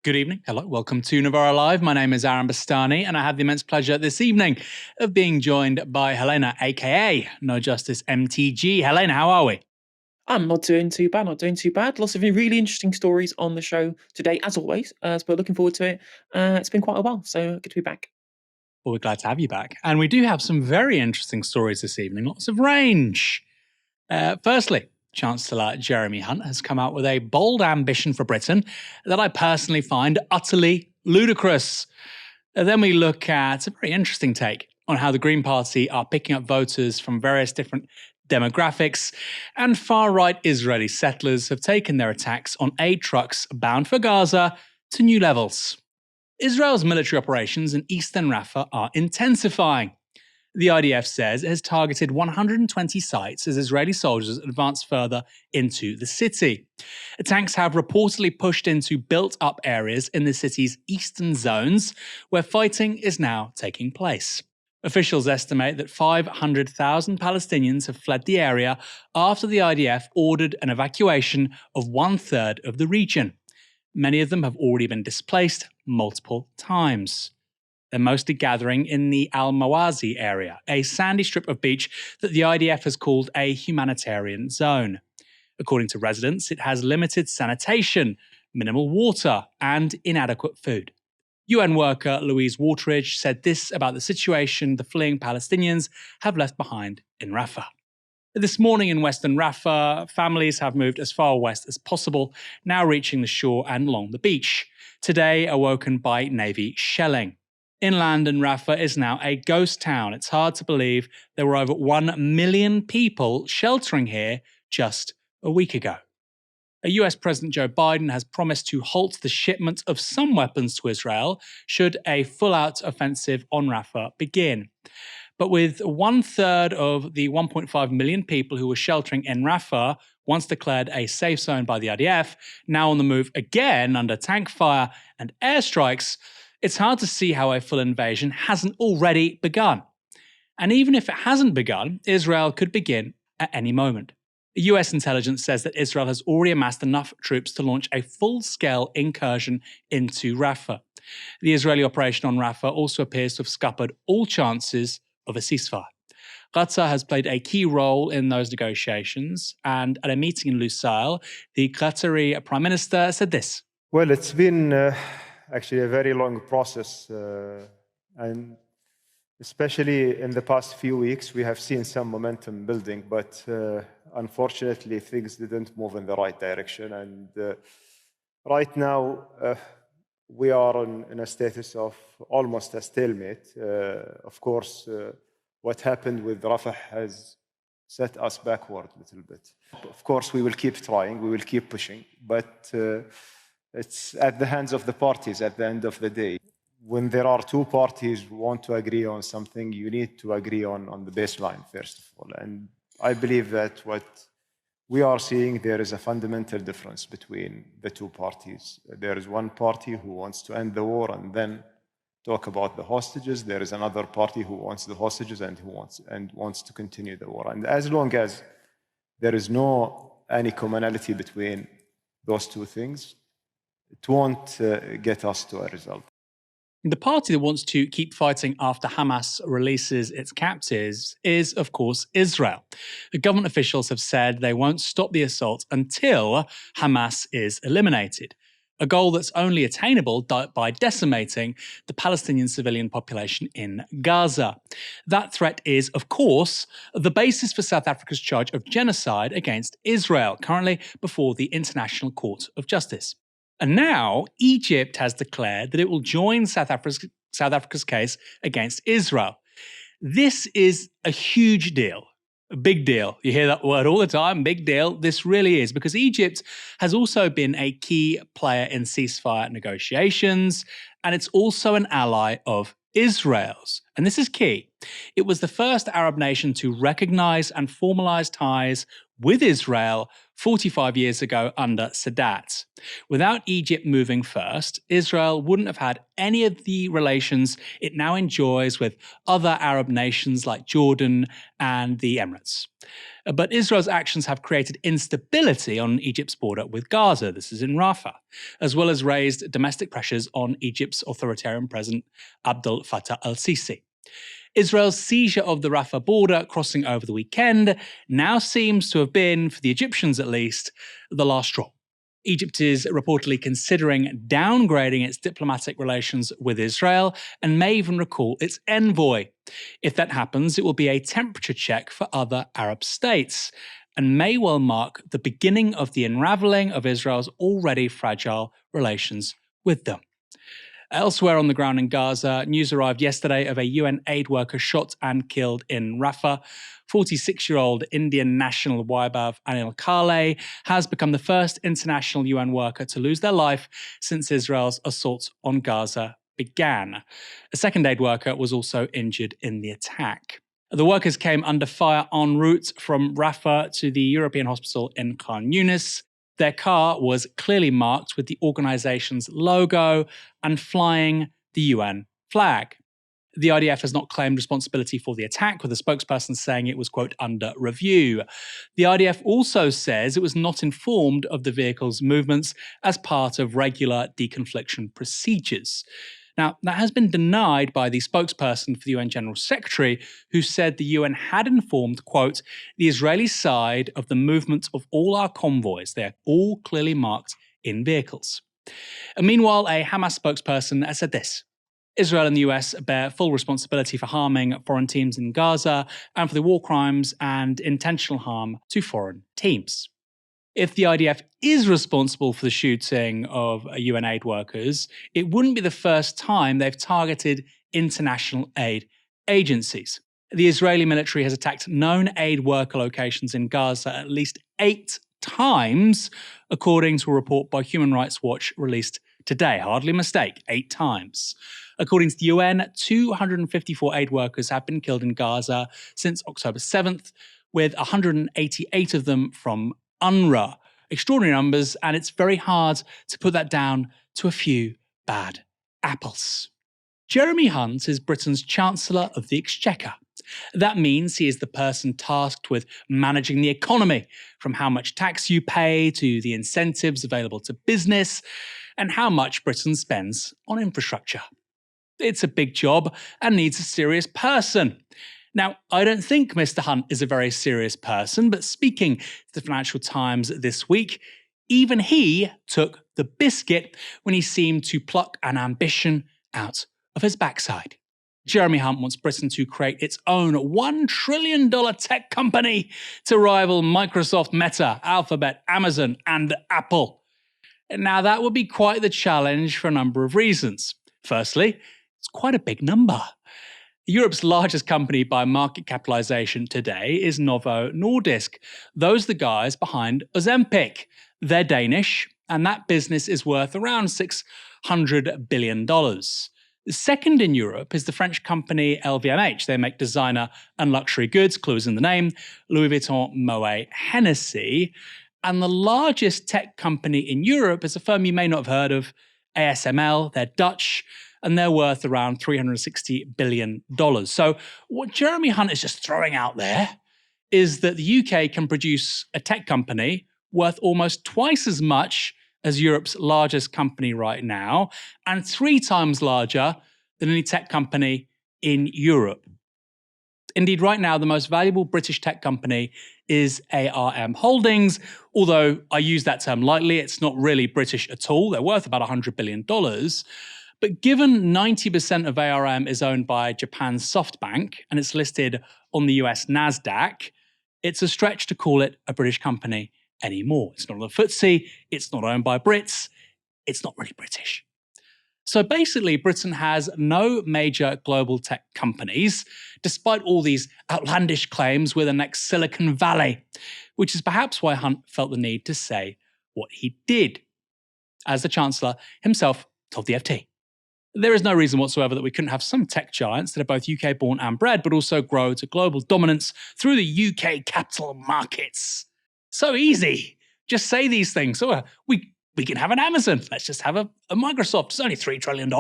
Good evening. Hello. Welcome to Novara Live. My name is Bastani, and I have the immense pleasure this evening of being joined by Helena, aka No Justice MTG. Helena, how are we? I'm not doing too bad, Lots of really interesting stories on the show today, as always. So we're looking forward to it. It's been quite a while, so good to be back. Well, we're glad to have you back. And we do have some very interesting stories this evening, lots of range. Firstly, Chancellor Jeremy Hunt has come out with a bold ambition for Britain that I personally find utterly ludicrous. Then we look at a very interesting take on how the Green Party are picking up voters from various different demographics, and far-right Israeli settlers have taken their attacks on aid trucks bound for Gaza to new levels. Israel's military operations in eastern Rafah are intensifying. The IDF says it has targeted 120 sites as Israeli soldiers advance further into the city. Tanks have reportedly pushed into built-up areas in the city's eastern zones, where fighting is now taking place. Officials estimate that 500,000 Palestinians have fled the area after the IDF ordered an evacuation of one-third of the region. Many of them have already been displaced multiple times. They're mostly gathering in the Al-Mawazi area, a sandy strip of beach that the IDF has called a humanitarian zone. According to residents, it has limited sanitation, minimal water, and inadequate food. UN worker Louise Wateridge said this about the situation the fleeing Palestinians have left behind in Rafah. This morning in western Rafah, families have moved as far west as possible, now reaching the shore and along the beach. Today, awoken by Navy shelling. Inland in Rafah is now a ghost town. It's hard to believe there were over 1 million people sheltering here just a week ago. US President Joe Biden has promised to halt the shipment of some weapons to Israel should a full-out offensive on Rafah begin. But with one-third of the 1.5 million people who were sheltering in Rafah, once declared a safe zone by the IDF, now on the move again under tank fire and airstrikes, it's hard to see how a full invasion hasn't already begun. And even if it hasn't begun, Israel could begin at any moment. US intelligence says that Israel has already amassed enough troops to launch a full-scale incursion into Rafah. The Israeli operation on Rafah also appears to have scuppered all chances of a ceasefire. Qatar has played a key role in those negotiations, and at a meeting in Lusail, the Qatari Prime Minister said this. Well, it's been actually a very long process, and especially in the past few weeks, we have seen some momentum building, but unfortunately, things didn't move in the right direction. And right now, we are in a status of almost a stalemate. Of course, what happened with Rafah has set us backward a little bit. Of course, we will keep trying, we will keep pushing, but it's at the hands of the parties at the end of the day. When there are two parties who want to agree on something, you need to agree on the baseline, first of all. And I believe that what we are seeing, there is a fundamental difference between the two parties. There is one party who wants to end the war and then talk about the hostages. There is another party who wants the hostages and wants to continue the war. And as long as there is any commonality between those two things, it won't get us to a result. The party that wants to keep fighting after Hamas releases its captives is, of course, Israel. The government officials have said they won't stop the assault until Hamas is eliminated, a goal that's only attainable by decimating the Palestinian civilian population in Gaza. That threat is, of course, the basis for South Africa's charge of genocide against Israel, currently before the International Court of Justice. And now, Egypt has declared that it will join South Africa's case against Israel. This is a huge deal, a big deal. You hear that word all the time, big deal. This really is, because Egypt has also been a key player in ceasefire negotiations, and it's also an ally of Israel's. And this is key. It was the first Arab nation to recognize and formalize ties with Israel 45 years ago under Sadat. Without Egypt moving first, Israel wouldn't have had any of the relations it now enjoys with other Arab nations like Jordan and the Emirates. But Israel's actions have created instability on Egypt's border with Gaza, this is in Rafah, as well as raised domestic pressures on Egypt's authoritarian president Abdel Fattah al-Sisi. Israel's seizure of the Rafah border crossing over the weekend now seems to have been, for the Egyptians at least, the last straw. Egypt is reportedly considering downgrading its diplomatic relations with Israel and may even recall its envoy. If that happens, it will be a temperature check for other Arab states and may well mark the beginning of the unravelling of Israel's already fragile relations with them. Elsewhere on the ground in Gaza, news arrived yesterday of a UN aid worker shot and killed in Rafah. 46-year-old Indian national Vaibhav Anil Kale has become the first international UN worker to lose their life since Israel's assault on Gaza began. A second aid worker was also injured in the attack. The workers came under fire en route from Rafah to the European hospital in Khan Yunis. Their car was clearly marked with the organization's logo and flying the UN flag. The IDF has not claimed responsibility for the attack, with a spokesperson saying it was, quote, under review. The IDF also says it was not informed of the vehicle's movements as part of regular deconfliction procedures. Now, that has been denied by the spokesperson for the UN General Secretary, who said the UN had informed, quote, the Israeli side of the movement of all our convoys. They are all clearly marked in vehicles. And meanwhile, a Hamas spokesperson has said this. Israel and the US bear full responsibility for harming foreign teams in Gaza and for the war crimes and intentional harm to foreign teams. If the IDF is responsible for the shooting of UN aid workers, it wouldn't be the first time they've targeted international aid agencies. The Israeli military has attacked known aid worker locations in Gaza at least 8 times, according to a report by Human Rights Watch released today. Hardly a mistake, 8 times. According to the UN, 254 aid workers have been killed in Gaza since October 7th, with 188 of them from UNRWA. Extraordinary numbers, and it's very hard to put that down to a few bad apples. Jeremy Hunt is Britain's Chancellor of the Exchequer. That means he is the person tasked with managing the economy, from how much tax you pay to the incentives available to business, and how much Britain spends on infrastructure. It's a big job and needs a serious person. Now, I don't think Mr. Hunt is a very serious person, but speaking to the Financial Times this week, even he took the biscuit when he seemed to pluck an ambition out of his backside. Jeremy Hunt wants Britain to create its own $1 trillion tech company to rival Microsoft, Meta, Alphabet, Amazon, and Apple. Now, that would be quite the challenge for a number of reasons. Firstly, it's quite a big number. Europe's largest company by market capitalization today is Novo Nordisk. Those are the guys behind Ozempic. They're Danish, and that business is worth around $600 billion. The second in Europe is the French company LVMH. They make designer and luxury goods, clues in the name, Louis Vuitton, Moet, Hennessy. And the largest tech company in Europe is a firm you may not have heard of, ASML. They're Dutch, and they're worth around $360 billion. So what Jeremy Hunt is just throwing out there is that the UK can produce a tech company worth almost twice as much as Europe's largest company right now, and 3 times larger than any tech company in Europe. Indeed, right now, the most valuable British tech company is ARM Holdings, although I use that term lightly. It's not really British at all. They're worth about $100 billion. But given 90% of ARM is owned by Japan's SoftBank and it's listed on the US NASDAQ, it's a stretch to call it a British company anymore. It's not on the FTSE, it's not owned by Brits, it's not really British. So basically, Britain has no major global tech companies, despite all these outlandish claims we're the next Silicon Valley, which is perhaps why Hunt felt the need to say what he did, as the Chancellor himself told the FT. There is no reason whatsoever that we couldn't have some tech giants that are both UK-born and bred, but also grow to global dominance through the UK capital markets. So easy. Just say these things. So we can have an Amazon. Let's just have a Microsoft. It's only $3 trillion.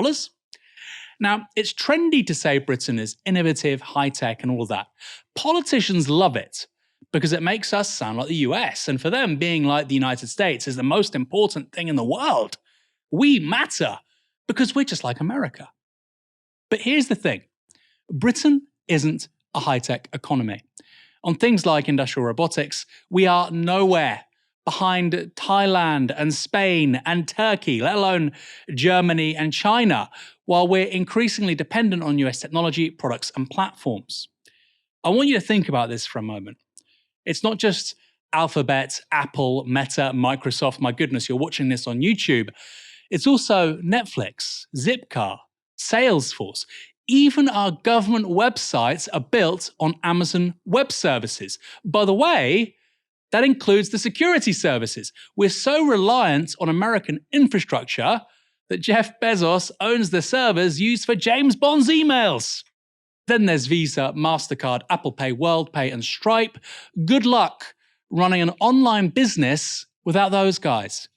Now, it's trendy to say Britain is innovative, high-tech, and all of that. Politicians love it because it makes us sound like the US. And for them, being like the United States is the most important thing in the world. We matter because we're just like America. But here's the thing. Britain isn't a high-tech economy. On things like industrial robotics, we are nowhere behind Thailand and Spain and Turkey, let alone Germany and China, while we're increasingly dependent on US technology, products, and platforms. I want you to think about this for a moment. It's not just Alphabet, Apple, Meta, Microsoft. My goodness, you're watching this on YouTube. It's also Netflix, Zipcar, Salesforce. Even our government websites are built on Amazon Web Services. By the way, that includes the security services. We're so reliant on American infrastructure that Jeff Bezos owns the servers used for James Bond's emails. Then there's Visa, MasterCard, Apple Pay, WorldPay, and Stripe. Good luck running an online business without those guys.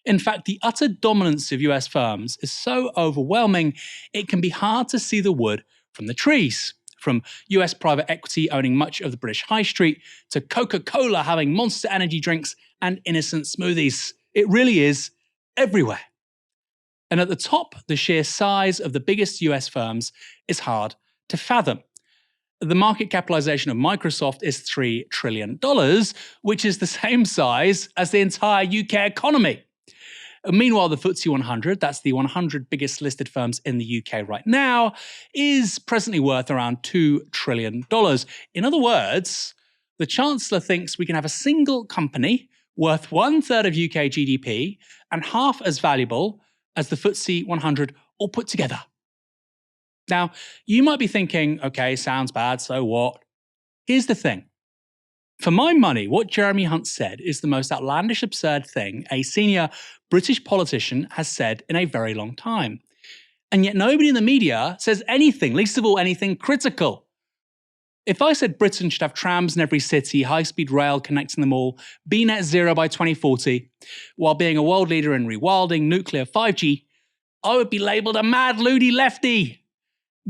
In fact, the utter dominance of US firms is so overwhelming, it can be hard to see the wood from the trees. From US private equity owning much of the British high street to Coca-Cola having Monster energy drinks and innocent smoothies. It really is everywhere. And at the top, the sheer size of the biggest US firms is hard to fathom. The market capitalization of Microsoft is $3 trillion, which is the same size as the entire UK economy. Meanwhile, the FTSE 100, that's the 100 biggest listed firms in the UK right now, is presently worth around $2 trillion. In other words, the Chancellor thinks we can have a single company worth 1/3 of UK GDP and half as valuable as the FTSE 100 all put together. Now, you might be thinking, okay, sounds bad, so what? Here's the thing. For my money, what Jeremy Hunt said is the most outlandish, absurd thing a senior British politician has said in a very long time. And yet nobody in the media says anything, least of all anything critical. If I said Britain should have trams in every city, high-speed rail connecting them all, be net zero by 2040, while being a world leader in rewilding, nuclear, 5G, I would be labelled a mad, loony lefty.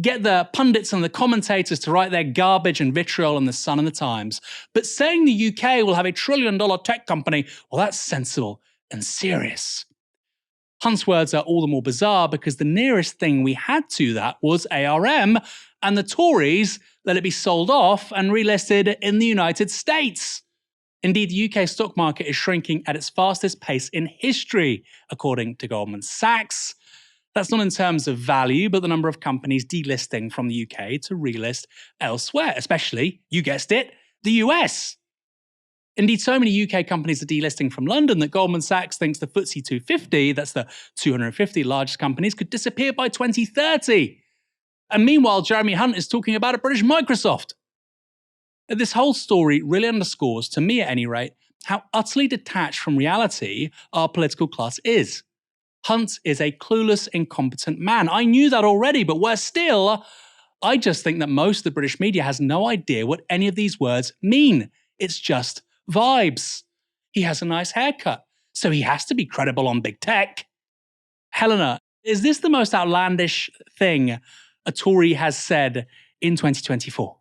Get the pundits and the commentators to write their garbage and vitriol in the Sun and the Times. But saying the UK will have a $1 trillion tech company, well, that's sensible and serious. Hunt's words are all the more bizarre because the nearest thing we had to that was ARM, and the Tories let it be sold off and relisted in the United States. Indeed, the UK stock market is shrinking at its fastest pace in history, according to Goldman Sachs. That's not in terms of value, but the number of companies delisting from the UK to relist elsewhere, especially, you guessed it, the US. Indeed, so many UK companies are delisting from London that Goldman Sachs thinks the FTSE 250, that's the 250 largest companies, could disappear by 2030. And meanwhile, Jeremy Hunt is talking about a British Microsoft. This whole story really underscores, to me at any rate, how utterly detached from reality our political class is. Hunt is a clueless, incompetent man. I knew that already, but worse still, I just think that most of the British media has no idea what any of these words mean. It's just vibes. He has a nice haircut, so he has to be credible on big tech. Helena, is this the most outlandish thing a Tory has said in 2024?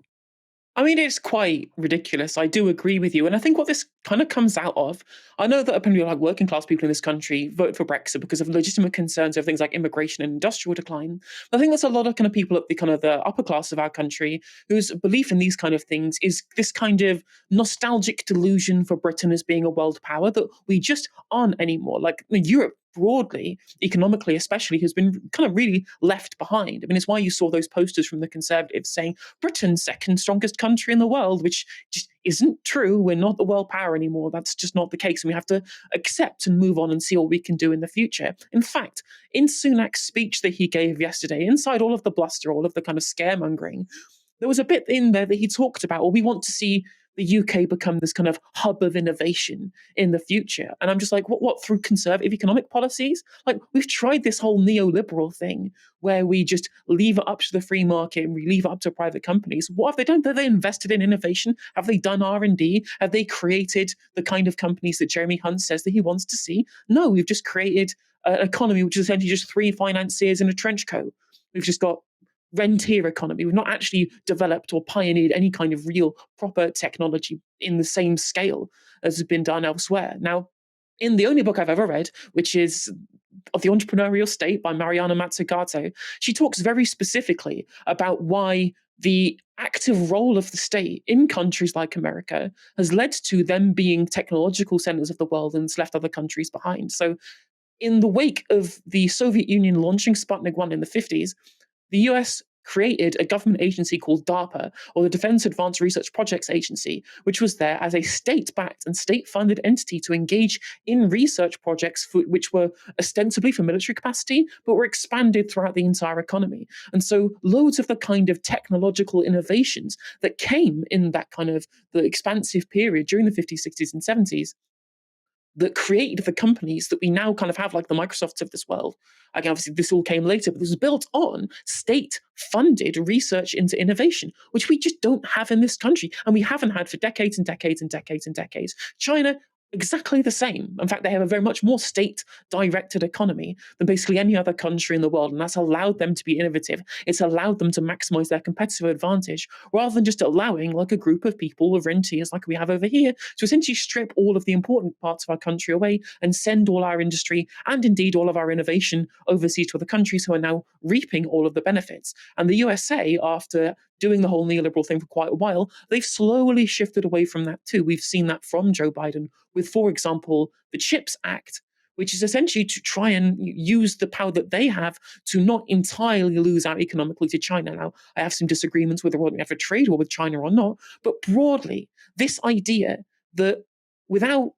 I mean, it's quite ridiculous. I do agree with you. And I think what this kind of comes out of, I know that apparently like working class people in this country vote for Brexit because of legitimate concerns of things like immigration and industrial decline. But I think there's a lot of kind of people at the kind of the upper class of our country whose belief in these kind of things is this kind of nostalgic delusion for Britain as being a world power that we just aren't anymore. Like Europe broadly, economically especially, has been kind of really left behind. I mean, it's why you saw those posters from the Conservatives saying Britain's second strongest country in the world, which just isn't true. We're not the world power anymore. That's just not the case. And we have to accept and move on and see what we can do in the future. In fact, in Sunak's speech that he gave yesterday, inside all of the bluster, all of the kind of scaremongering, there was a bit in there that he talked about, well, we want to see the UK become this kind of hub of innovation in the future? And I'm just like, what through conservative economic policies? Like, we've tried this whole neoliberal thing where we just leave it up to the free market and we leave it up to private companies. What have they done? Have they invested in innovation? Have they done R&D? Have they created the kind of companies that Jeremy Hunt says that he wants to see? No, we've just created an economy which is essentially just three financiers in a trench coat. We've just got rentier economy. We've not actually developed or pioneered any kind of real proper technology in the same scale as has been done elsewhere. Now, in the only book I've ever read, which is Of the Entrepreneurial State by Mariana Mazzucato, she talks very specifically about why the active role of the state in countries like America has led to them being technological centers of the world and it's left other countries behind. So in the wake of the Soviet Union launching Sputnik 1 in the 50s, the US created a government agency called DARPA, or the Defense Advanced Research Projects Agency, which was there as a state-backed and state-funded entity to engage in research projects which were ostensibly for military capacity, but were expanded throughout the entire economy. And so loads of the kind of technological innovations that came in that kind of the expansive period during the 50s, 60s, and 70s that created the companies that we now kind of have, like the Microsofts of this world. Again, obviously, this all came later, but this was built on state-funded research into innovation, which we just don't have in this country, and we haven't had for decades and decades and decades and decades. China, exactly the same. In fact, they have a very much more state-directed economy than basically any other country in the world, and that's allowed them to be innovative. It's allowed them to maximize their competitive advantage, rather than just allowing like a group of people, of rentiers like we have over here, to essentially strip all of the important parts of our country away and send all our industry and indeed all of our innovation overseas to other countries who are now reaping all of the benefits. And the USA, after doing the whole neoliberal thing for quite a while, they've slowly shifted away from that too. We've seen that from Joe Biden with, for example, the CHIPS Act, which is essentially to try and use the power that they have to not entirely lose out economically to China. Now, I have some disagreements whether we have a trade war with China or not, but broadly, this idea that without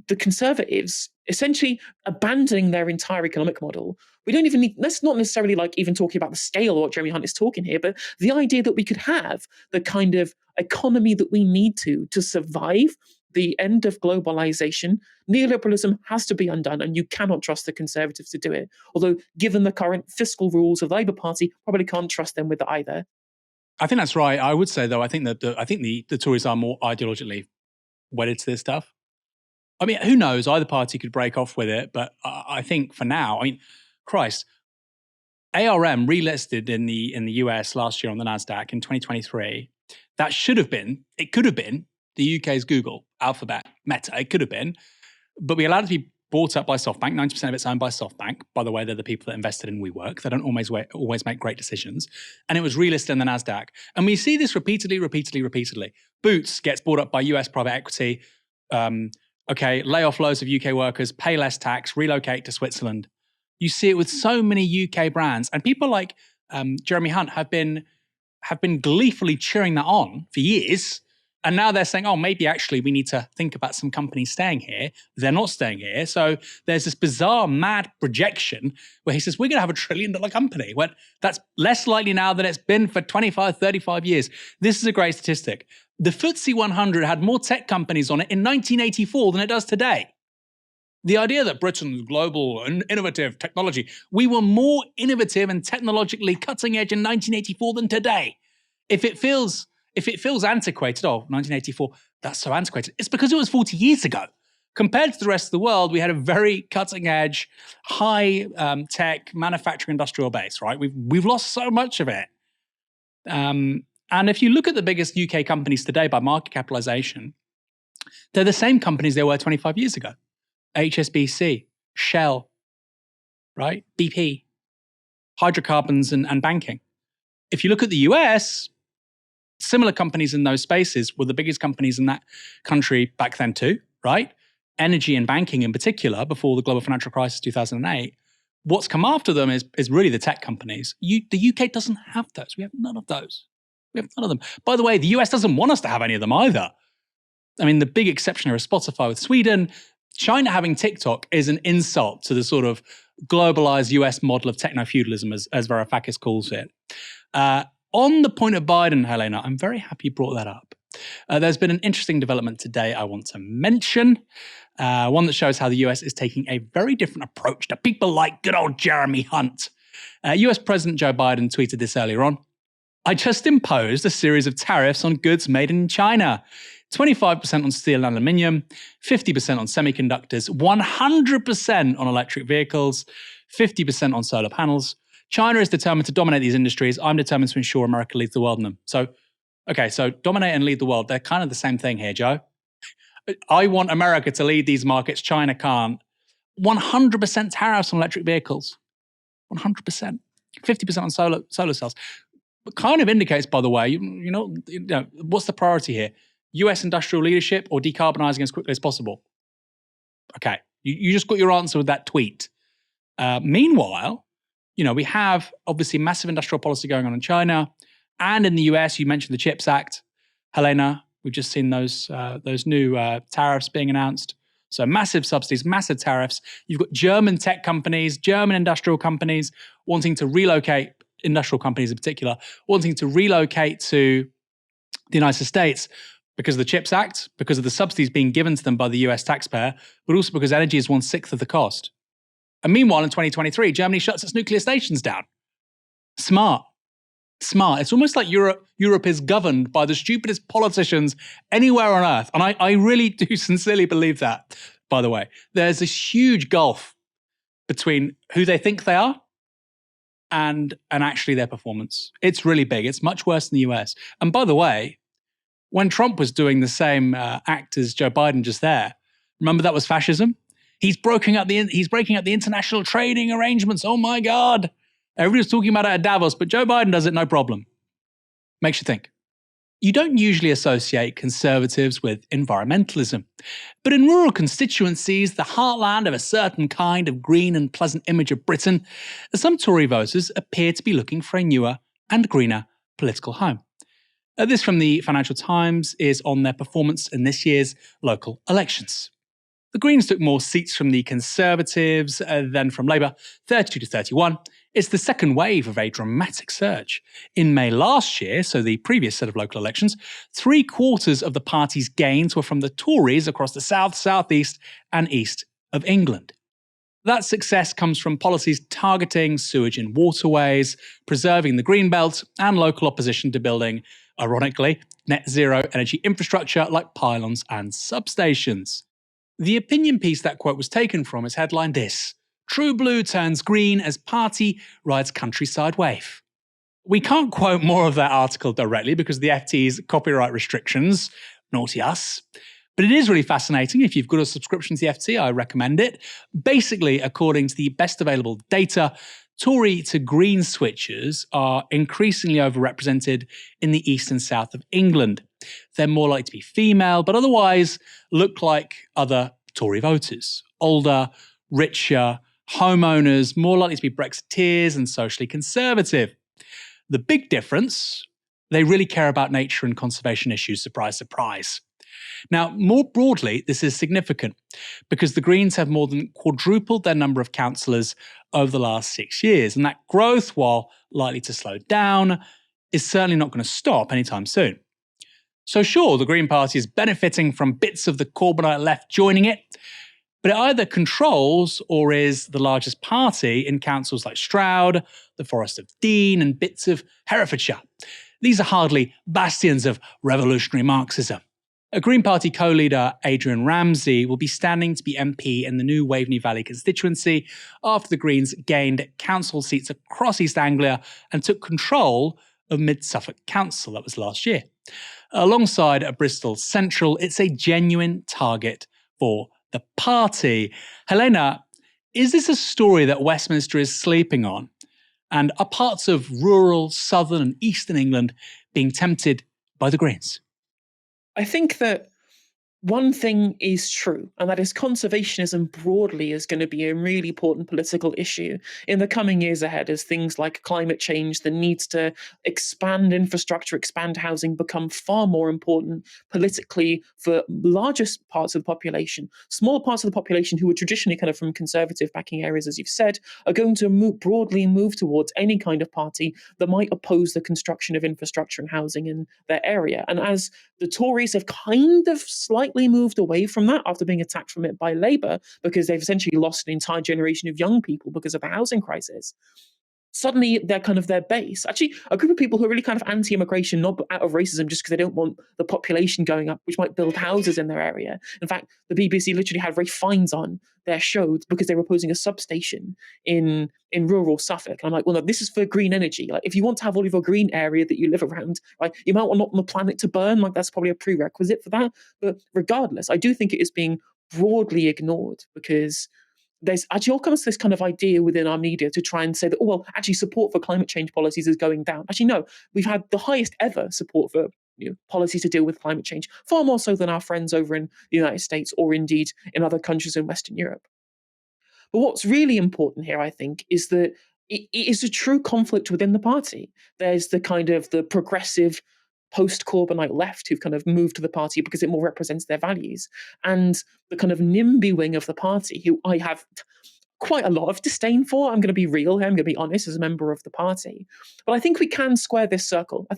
the conservatives essentially abandoning their entire economic model, we don't even need, let's not necessarily like even talking about the scale of what Jeremy Hunt is talking here, but the idea that we could have the kind of economy that we need to survive the end of globalization. Neoliberalism has to be undone, and you cannot trust the conservatives to do it. Although, given the current fiscal rules of the Labour Party, probably can't trust them with it either. I think that's right. I would say, though, I think that the Tories are more ideologically wedded to this stuff. I mean, who knows? Either party could break off with it, but I think for now, I mean, Christ, ARM relisted in the US last year on the NASDAQ in 2023. That should have been, it could have been the UK's Google, Alphabet, Meta. It could have been, but we allowed it to be bought up by SoftBank. 90% of it's owned by SoftBank. By the way, they're the people that invested in WeWork. They don't always make great decisions. And it was relisted in the NASDAQ. And we see this repeatedly. Boots gets bought up by US private equity. Okay, lay off loads of UK workers, pay less tax, relocate to Switzerland. You see it with so many UK brands, and people like Jeremy Hunt have been gleefully cheering that on for years. And now they're saying, oh, maybe actually we need to think about some companies staying here. They're not staying here. So there's this bizarre, mad projection where he says, we're going to have $1 trillion company. Well, that's less likely now than it's been for 25, 35 years. This is a great statistic. The FTSE 100 had more tech companies on it in 1984 than it does today. The idea that Britain's global and innovative technology, we were more innovative and technologically cutting edge in 1984 than today. If it feels antiquated, 1984, that's so antiquated, it's because it was 40 years ago. Compared to the rest of the world, we had a very cutting edge, high tech manufacturing industrial base, right? We've lost so much of it. And if you look at the biggest UK companies today by market capitalization, they're the same companies they were 25 years ago. HSBC, Shell, right? BP, hydrocarbons and banking. If you look at the US, similar companies in those spaces were the biggest companies in that country back then too, right? Energy and banking in particular, before the global financial crisis 2008. What's come after them is really the tech companies. The UK doesn't have those. We have none of those. We have none of them. By the way, the US doesn't want us to have any of them either. I mean, the big exception here is Spotify with Sweden. China having TikTok is an insult to the sort of globalized US model of techno-feudalism, as Varoufakis calls it. On the point of Biden, Helena, I'm very happy you brought that up. There's been an interesting development today I want to mention, one that shows how the US is taking a very different approach to people like good old Jeremy Hunt. US President Joe Biden tweeted this earlier on. I just imposed a series of tariffs on goods made in China. 25% on steel and aluminium, 50% on semiconductors, 100% on electric vehicles, 50% on solar panels. China is determined to dominate these industries. I'm determined to ensure America leads the world in them. So dominate and lead the world, they're kind of the same thing here, Joe. I want America to lead these markets. China can't. 100% tariffs on electric vehicles. 100%. 50% on solar cells. It kind of indicates, by the way, you know, what's the priority here? US industrial leadership or decarbonizing as quickly as possible? Okay, you just got your answer with that tweet. Meanwhile, you know, we have obviously massive industrial policy going on in China and in the US. You mentioned the CHIPS Act. Helena, we've just seen those new tariffs being announced. So massive subsidies, massive tariffs. You've got German tech companies, German industrial companies wanting to relocate, industrial companies in particular, wanting to relocate to the United States because of the CHIPS Act, because of the subsidies being given to them by the US taxpayer, but also because energy is 1/6 of the cost. And meanwhile, in 2023, Germany shuts its nuclear stations down. Smart. It's almost like Europe is governed by the stupidest politicians anywhere on earth. And I really do sincerely believe that, by the way. There's this huge gulf between who they think they are and actually their performance. It's really big. It's much worse than the US. And by the way, when Trump was doing the same act as Joe Biden just there, remember that was fascism? He's breaking up the international trading arrangements. Oh my God. Everybody's talking about it at Davos, but Joe Biden does it no problem. Makes you think. You don't usually associate conservatives with environmentalism, but in rural constituencies, the heartland of a certain kind of green and pleasant image of Britain, some Tory voters appear to be looking for a newer and greener political home. This from the Financial Times is on their performance in this year's local elections. The Greens took more seats from the Conservatives than from Labour, 32 to 31. It's the second wave of a dramatic surge. In May last year, so the previous set of local elections, 3/4 of the party's gains were from the Tories across the south, southeast and east of England. That success comes from policies targeting sewage in waterways, preserving the green belt, and local opposition to building, ironically, net zero energy infrastructure like pylons and substations. The opinion piece that quote was taken from is headlined this: True Blue turns green as party rides countryside wave. We can't quote more of that article directly because of the FT's copyright restrictions. Naughty us. But it is really fascinating. If you've got a subscription to the FT, I recommend it. Basically, according to the best available data, Tory to Green switchers are increasingly overrepresented in the east and south of England. They're more likely to be female, but otherwise look like other Tory voters. Older, richer, homeowners, more likely to be Brexiteers and socially conservative. The big difference, they really care about nature and conservation issues, surprise, surprise. Now, more broadly, this is significant because the Greens have more than quadrupled their number of councillors over the last 6 years, and that growth, while likely to slow down, is certainly not going to stop anytime soon. So sure, the Green Party is benefiting from bits of the Corbynite left joining it, but it either controls or is the largest party in councils like Stroud, the Forest of Dean, and bits of Herefordshire. These are hardly bastions of revolutionary Marxism. A Green Party co-leader, Adrian Ramsey, will be standing to be MP in the new Waveney Valley constituency after the Greens gained council seats across East Anglia and took control of Mid-Suffolk Council. That was last year. Alongside Bristol Central, it's a genuine target for the party. Helena, is this a story that Westminster is sleeping on? And are parts of rural, southern and eastern England being tempted by the Greens? I think that one thing is true, and that is conservationism broadly is going to be a really important political issue in the coming years ahead as things like climate change, the needs to expand infrastructure, expand housing become far more important politically for largest parts of the population. Small parts of the population who were traditionally kind of from conservative backing areas, as you've said, are going to broadly move towards any kind of party that might oppose the construction of infrastructure and housing in their area. And as the Tories have kind of slightly moved away from that after being attacked from it by Labour because they've essentially lost an entire generation of young people because of the housing crisis. Suddenly, they're kind of their base. Actually, a group of people who are really kind of anti-immigration, not out of racism, just because they don't want the population going up, which might build houses in their area. In fact, the BBC literally had Ray Fiennes on their show because they were opposing a substation in rural Suffolk. And I'm like, well, no, this is for green energy. Like, if you want to have all of your green area that you live around, like, you might not want the planet to burn. Like, that's probably a prerequisite for that. But regardless, I do think it is being broadly ignored because there's actually all comes to this kind of idea within our media to try and say that, oh, well, actually support for climate change policies is going down. Actually, no, we've had the highest ever support for policies to deal with climate change, far more so than our friends over in the United States or indeed in other countries in Western Europe. But what's really important here, I think, is that it is a true conflict within the party. There's the kind of the progressive post-Corbynite left who've kind of moved to the party because it more represents their values, and the kind of NIMBY wing of the party, who I have quite a lot of disdain for. I'm going to be real here. I'm going to be honest as a member of the party. But I think we can square this circle. I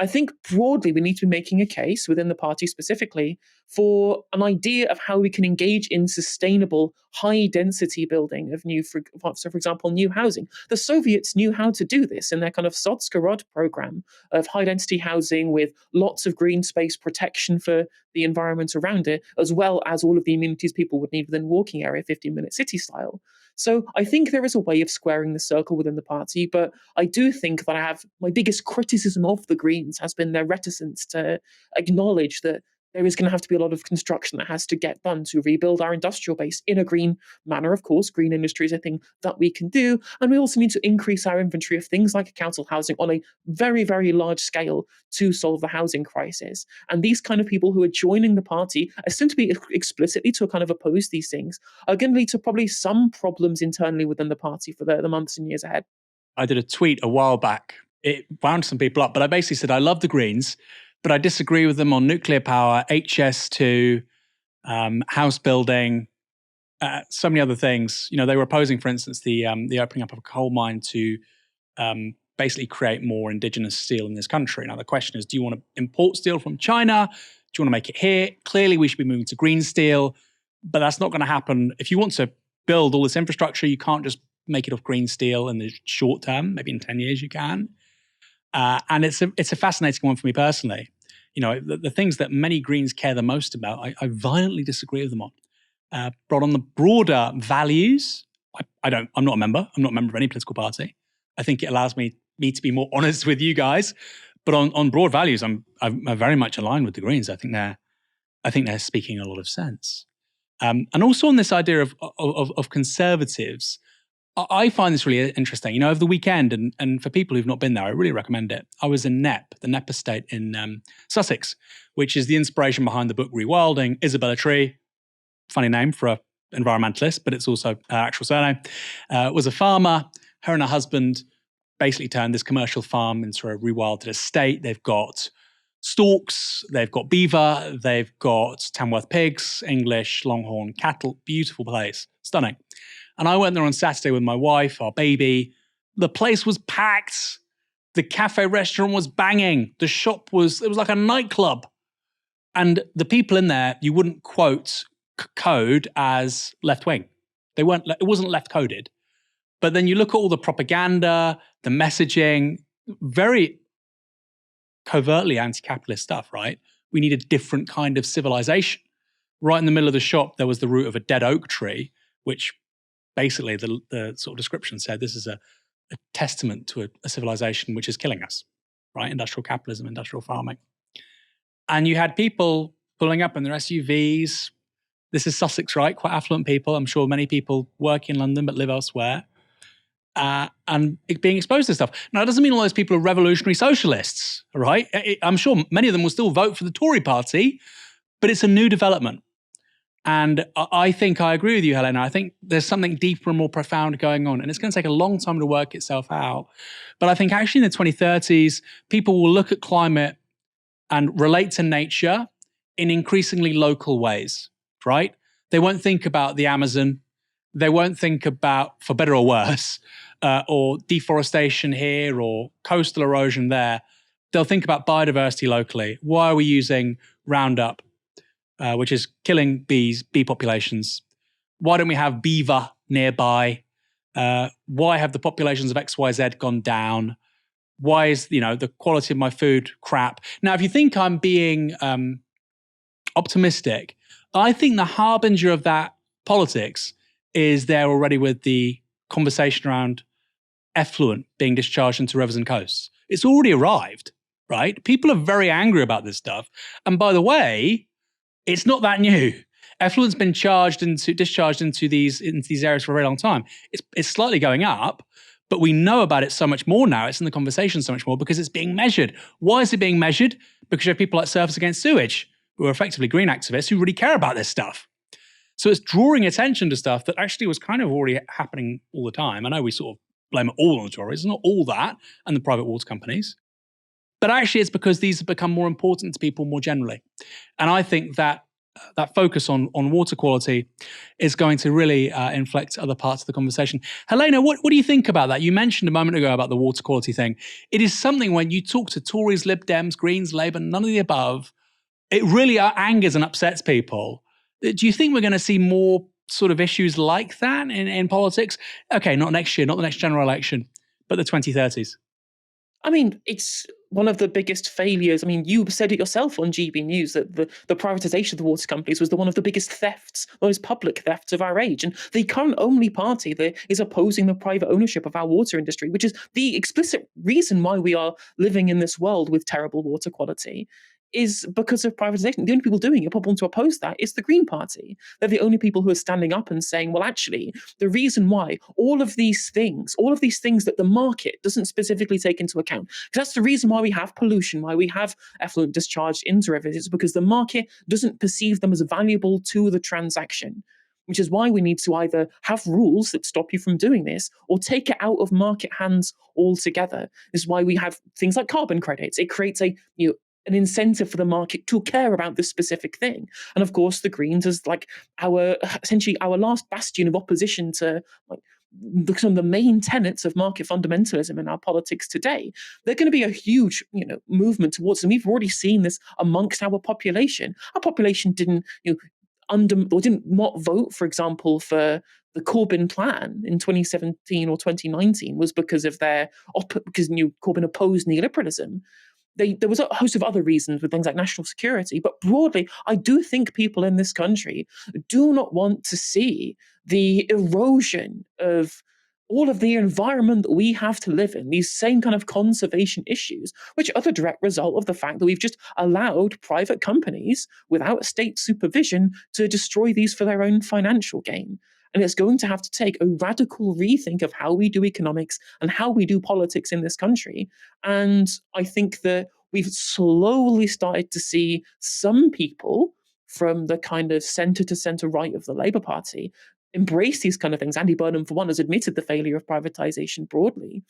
think broadly we need to be making a case within the party specifically for an idea of how we can engage in sustainable high density building of for example, new housing. The Soviets knew how to do this in their kind of Sotskerod program of high density housing with lots of green space protection for the environment around it, as well as all of the amenities people would need within walking area, 15-minute city style. So I think there is a way of squaring the circle within the party, but I do think that I have my biggest criticism of the Greens has been their reticence to acknowledge that there is going to have to be a lot of construction that has to get done to rebuild our industrial base in a green manner. Of course, green industry is a thing that we can do. And we also need to increase our inventory of things like council housing on a very, very large scale to solve the housing crisis. And these kind of people who are joining the party, ostensibly explicitly to kind of oppose these things, are going to lead to probably some problems internally within the party for the months and years ahead. I did a tweet a while back. It wound some people up, but I basically said I love the Greens, but I disagree with them on nuclear power, HS2, house building, so many other things. You know, they were opposing, for instance, the opening up of a coal mine to basically create more indigenous steel in this country. Now, the question is, do you want to import steel from China? Do you want to make it here? Clearly, we should be moving to green steel, but that's not going to happen. If you want to build all this infrastructure, you can't just make it off green steel in the short term. Maybe in 10 years you can. And it's a fascinating one for me personally. You know, the things that many Greens care the most about, I violently disagree with them on. But on the broader values, I'm not a member. I'm not a member of any political party. I think it allows me to be more honest with you guys. But on broad values, I'm very much aligned with the Greens. I think they're speaking a lot of sense. And also on this idea of conservatives, I find this really interesting. You know, over the weekend, and for people who've not been there, I really recommend it. I was in Knepp, the Knepp estate in Sussex, which is the inspiration behind the book Rewilding. Isabella Tree, funny name for an environmentalist, but it's also her actual surname, was a farmer. Her and her husband basically turned this commercial farm into a rewilded estate. They've got storks, they've got beaver, they've got Tamworth pigs, English, longhorn cattle. Beautiful place, stunning. And I went there on Saturday with my wife, our baby. The place was packed. The cafe restaurant was banging. The shop it was like a nightclub. And the people in there, you wouldn't quote code as left-wing. It wasn't left-coded. But then you look at all the propaganda, the messaging, very covertly anti-capitalist stuff, right? We need a different kind of civilization. Right in the middle of the shop, there was the root of a dead oak tree, which basically the sort of description said this is a testament to a civilization which is killing us, right? Industrial capitalism, industrial farming. And you had people pulling up in their SUVs. This is Sussex, right? Quite affluent people. I'm sure many people work in London but live elsewhere. and being exposed to stuff. Now, it doesn't mean all those people are revolutionary socialists, right? I'm sure many of them will still vote for the Tory party, but it's a new development. And I think I agree with you, Helena. I think there's something deeper and more profound going on, and it's going to take a long time to work itself out. But I think actually in the 2030s, people will look at climate and relate to nature in increasingly local ways, right? They won't think about the Amazon. They won't think about, for better or worse, or deforestation here or coastal erosion there. They'll think about biodiversity locally. Why are we using Roundup, which is killing bee populations? Why don't we have beaver nearby? Why have the populations of XYZ gone down? Why is the quality of my food crap? Now, if you think I'm being optimistic, I think the harbinger of that politics is there already with the conversation around effluent being discharged into rivers and coasts. It's already arrived, right? People are very angry about this stuff. And by the way, it's not that new. Effluent's been discharged into these areas for a very long time. It's slightly going up, but we know about it so much more now. It's in the conversation so much more because it's being measured. Why is it being measured? Because you have people like Surfers Against Sewage, who are effectively green activists who really care about this stuff. So it's drawing attention to stuff that actually was kind of already happening all the time. I know we sort of blame it all on the Tories. It's not all that and the private water companies. But actually it's because these have become more important to people more generally. And I think that focus on water quality is going to really inflect other parts of the conversation. Helena, what do you think about that? You mentioned a moment ago about the water quality thing. It is something when you talk to Tories, Lib Dems, Greens, Labour, none of the above, it really angers and upsets people. Do you think we're going to see more sort of issues like that in politics? Okay, not next year, not the next general election, but the 2030s. I mean, it's one of the biggest failures. I mean, you said it yourself on GB News that the privatisation of the water companies was one of the biggest thefts, most public thefts of our age. And the current only party that is opposing the private ownership of our water industry, which is the explicit reason why we are living in this world with terrible water quality, is because of privatisation. The only people doing it, people to oppose that, is the Green Party. They're the only people who are standing up and saying, well, actually, the reason why all of these things that the market doesn't specifically take into account, because that's the reason why we have pollution, why we have effluent discharged into rivers, it's because the market doesn't perceive them as valuable to the transaction. Which is why we need to either have rules that stop you from doing this or take it out of market hands altogether. This is why we have things like carbon credits. It creates an incentive for the market to care about this specific thing. And of course, the Greens is like essentially our last bastion of opposition to some of the main tenets of market fundamentalism in our politics today. They're going to be a huge, movement towards them. We've already seen this amongst our population. Our population didn't not vote, for example, for the Corbyn plan in 2017 or 2019 was because of because Corbyn opposed neoliberalism. There was a host of other reasons with things like national security, but broadly, I do think people in this country do not want to see the erosion of all of the environment that we have to live in, these same kind of conservation issues, which are the direct result of the fact that we've just allowed private companies without state supervision to destroy these for their own financial gain. And it's going to have to take a radical rethink of how we do economics and how we do politics in this country. And I think that we've slowly started to see some people from the kind of centre to centre right of the Labour Party embrace these kind of things. Andy Burnham, for one, has admitted the failure of privatisation broadly,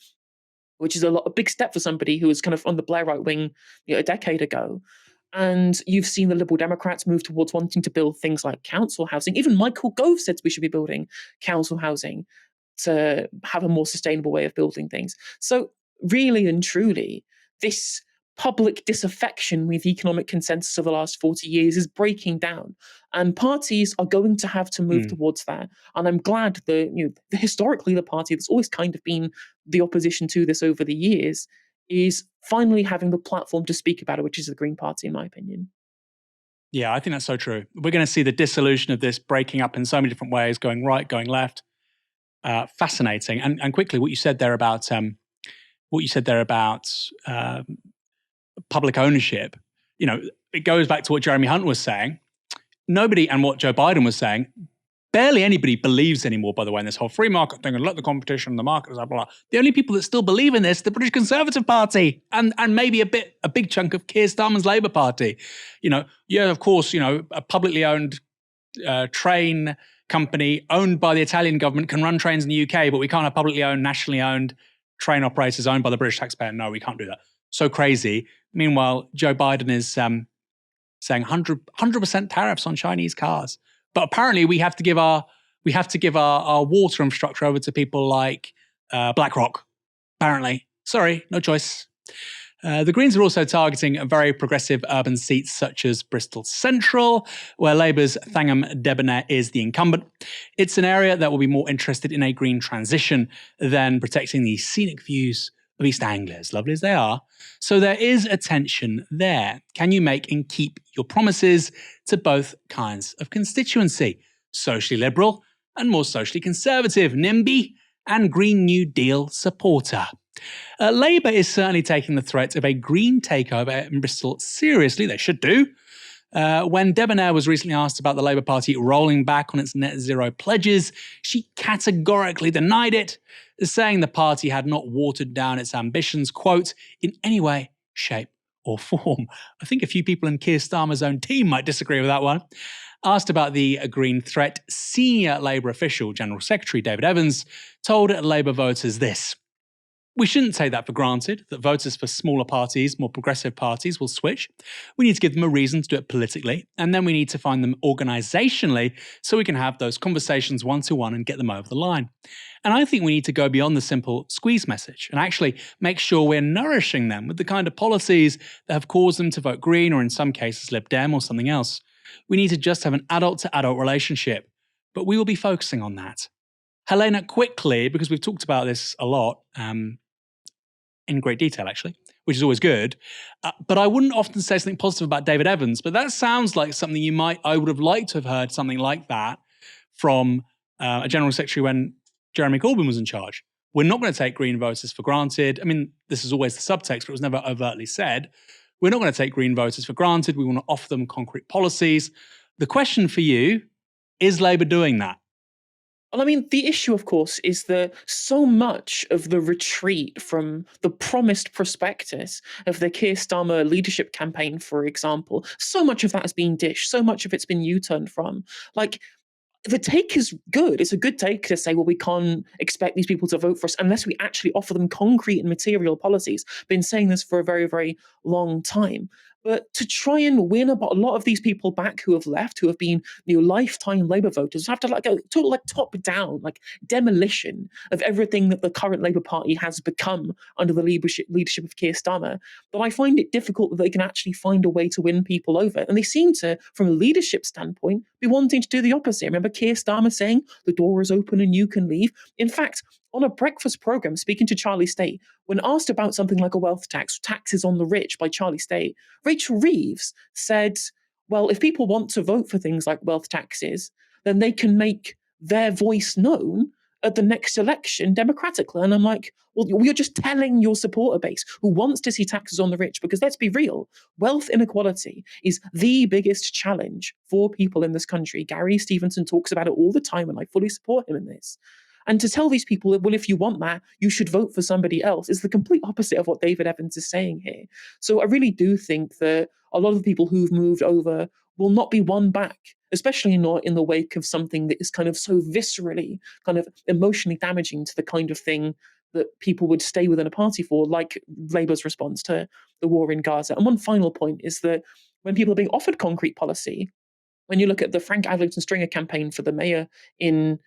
which is a big step for somebody who was kind of on the Blair right wing a decade ago. And you've seen the Liberal Democrats move towards wanting to build things like council housing. Even Michael Gove said we should be building council housing to have a more sustainable way of building things. So really and truly, this public disaffection with economic consensus of the last 40 years is breaking down. And parties are going to have to move towards that. And I'm glad that historically the party that's always kind of been the opposition to this over the years is finally having the platform to speak about it, which is the Green Party, in my opinion. Yeah, I think that's so true. We're going to see the dissolution of this breaking up in so many different ways, going right, going left. Fascinating. And quickly, what you said there about public ownership, it goes back to what Jeremy Hunt was saying. Nobody, and what Joe Biden was saying, barely anybody believes anymore, by the way, in this whole free market thing and let the competition and the market, blah, blah, blah. The only people that still believe in this, the British Conservative Party and maybe a big chunk of Keir Starmer's Labour Party. Of course, a publicly owned train company owned by the Italian government can run trains in the UK, but we can't have publicly owned, nationally owned train operators owned by the British taxpayer. No, we can't do that. So crazy. Meanwhile, Joe Biden is saying 100% tariffs on Chinese cars. But apparently we have to give our water infrastructure over to people like BlackRock. Apparently. Sorry, no choice. The Greens are also targeting very progressive urban seats such as Bristol Central, where Labour's Thangham Debonair is the incumbent. It's an area that will be more interested in a green transition than protecting the scenic views of East Anglia, as lovely as they are. So there is a tension there. Can you make and keep your promises to both kinds of constituency? Socially liberal and more socially conservative, NIMBY and Green New Deal supporter. Labour is certainly taking the threat of a green takeover in Bristol seriously. They should do. When Debonair was recently asked about the Labour Party rolling back on its net zero pledges, she categorically denied it, saying the party had not watered down its ambitions, quote, in any way, shape or form. I think a few people in Keir Starmer's own team might disagree with that one. Asked about the green threat, senior Labour official, General Secretary David Evans, told Labour voters this. We shouldn't take that for granted, that voters for smaller parties, more progressive parties will switch. We need to give them a reason to do it politically, and then we need to find them organisationally so we can have those conversations one-to-one and get them over the line. And I think we need to go beyond the simple squeeze message and actually make sure we're nourishing them with the kind of policies that have caused them to vote Green or in some cases Lib Dem or something else. We need to just have an adult-to-adult relationship, but we will be focusing on that. Helena, quickly, because we've talked about this a lot, in great detail, actually, which is always good. But I wouldn't often say something positive about David Evans, but that sounds like something I would have liked to have heard something like that from a General Secretary when Jeremy Corbyn was in charge. We're not going to take Green voters for granted. I mean, this is always the subtext, but it was never overtly said. We're not going to take Green voters for granted. We want to offer them concrete policies. The question for you, is Labour doing that? Well, I mean, the issue, of course, is that so much of the retreat from the promised prospectus of the Keir Starmer leadership campaign, for example, so much of that has been dished, so much of it's been U-turned from. Like, the take is good. It's a good take to say, well, we can't expect these people to vote for us unless we actually offer them concrete and material policies. Been saying this for a very, very long time. But to try and win a lot of these people back who have left, who have been lifetime Labour voters, have to like a total like top down, like demolition of everything that the current Labour Party has become under the leadership of Keir Starmer. But I find it difficult that they can actually find a way to win people over. And they seem to, from a leadership standpoint, be wanting to do the opposite. Remember Keir Starmer saying the door is open and you can leave? In fact, on a breakfast programme, speaking to Charlie Stay, when asked about something like a wealth tax, taxes on the rich by Charlie Stay, Rachel Reeves said, well, if people want to vote for things like wealth taxes, then they can make their voice known at the next election democratically. And I'm like, well, you're just telling your supporter base who wants to see taxes on the rich, because let's be real, wealth inequality is the biggest challenge for people in this country. Gary Stevenson talks about it all the time, and I fully support him in this. And to tell these people, well, if you want that, you should vote for somebody else, is the complete opposite of what David Evans is saying here. So I really do think that a lot of the people who've moved over will not be won back, especially not in the wake of something that is kind of so viscerally, kind of emotionally damaging to the kind of thing that people would stay within a party for, like Labour's response to the war in Gaza. And one final point is that when people are being offered concrete policy, when you look at the Frank Adlington Stringer campaign for the mayor in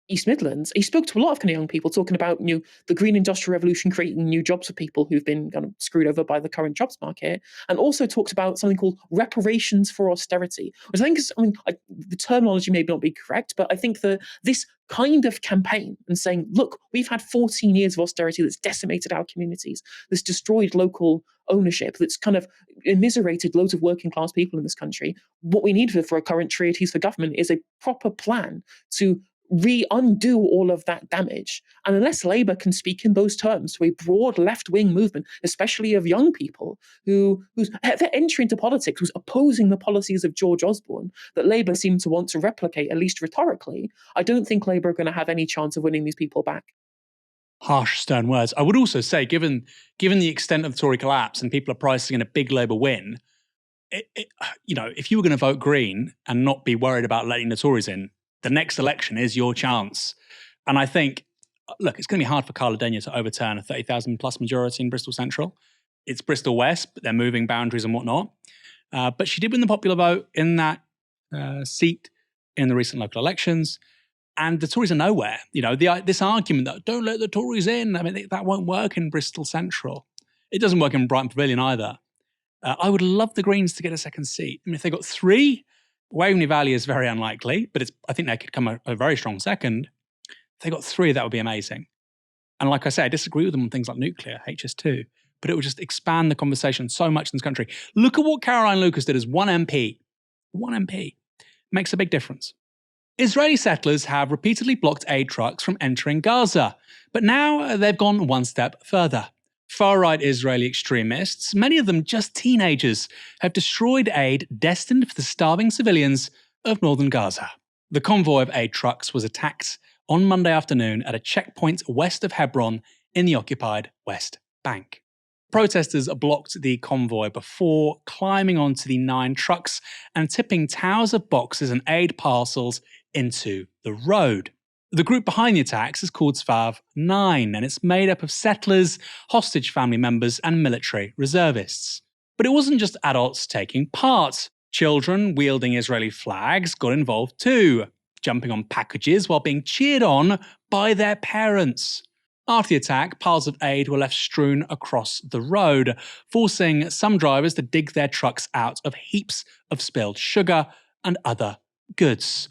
East Midlands, he spoke to a lot of kind of young people talking about the green industrial revolution creating new jobs for people who've been kind of screwed over by the current jobs market, and also talked about something called reparations for austerity, which I think is, the terminology may not be correct, but I think that this kind of campaign and saying, look, we've had 14 years of austerity that's decimated our communities, that's destroyed local ownership, that's kind of immiserated loads of working class people in this country. What we need for a current treatise for government is a proper plan to undo all of that damage. And unless Labour can speak in those terms to a broad left-wing movement, especially of young people who's their entry into politics was opposing the policies of George Osborne that Labour seemed to want to replicate, at least rhetorically, I don't think Labour are going to have any chance of winning these people back. Harsh, stern words. I would also say, given the extent of the Tory collapse and people are pricing in a big Labour win, if you were going to vote Green and not be worried about letting the Tories in, the next election is your chance. And I think, look, it's going to be hard for Carla Denyer to overturn a 30,000 plus majority in Bristol Central. It's Bristol West, but they're moving boundaries and whatnot. But she did win the popular vote in that seat in the recent local elections. And the Tories are nowhere. This argument that don't let the Tories in, I mean, that won't work in Bristol Central. It doesn't work in Brighton Pavilion either. I would love the Greens to get a second seat. I mean, if they got 3, Waveney Valley is very unlikely, but I think they could come a very strong second. If they got 3, that would be amazing. And like I say, I disagree with them on things like nuclear, HS2, but it would just expand the conversation so much in this country. Look at what Caroline Lucas did as one MP. One MP. Makes a big difference. Israeli settlers have repeatedly blocked aid trucks from entering Gaza, but now they've gone one step further. Far-right Israeli extremists, many of them just teenagers, have destroyed aid destined for the starving civilians of northern Gaza. The convoy of aid trucks was attacked on Monday afternoon at a checkpoint west of Hebron in the occupied West Bank. Protesters blocked the convoy before climbing onto the 9 trucks and tipping towers of boxes and aid parcels into the road. The group behind the attacks is called Svav 9, and it's made up of settlers, hostage family members, and military reservists. But it wasn't just adults taking part. Children wielding Israeli flags got involved too, jumping on packages while being cheered on by their parents. After the attack, piles of aid were left strewn across the road, forcing some drivers to dig their trucks out of heaps of spilled sugar and other goods.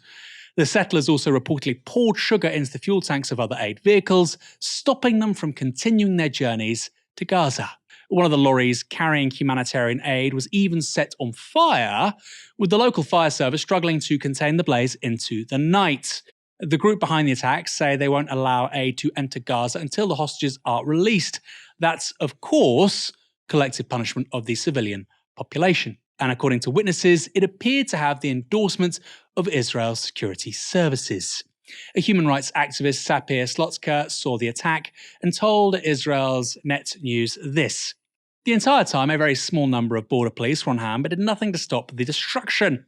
The settlers also reportedly poured sugar into the fuel tanks of other aid vehicles, stopping them from continuing their journeys to Gaza. One of the lorries carrying humanitarian aid was even set on fire, with the local fire service struggling to contain the blaze into the night. The group behind the attack say they won't allow aid to enter Gaza until the hostages are released. That's, of course, collective punishment of the civilian population. And according to witnesses, it appeared to have the endorsement of Israel's security services. A human rights activist, Sapir Slotzka, saw the attack and told Israel's Net News this. The entire time, a very small number of border police were on hand, but did nothing to stop the destruction,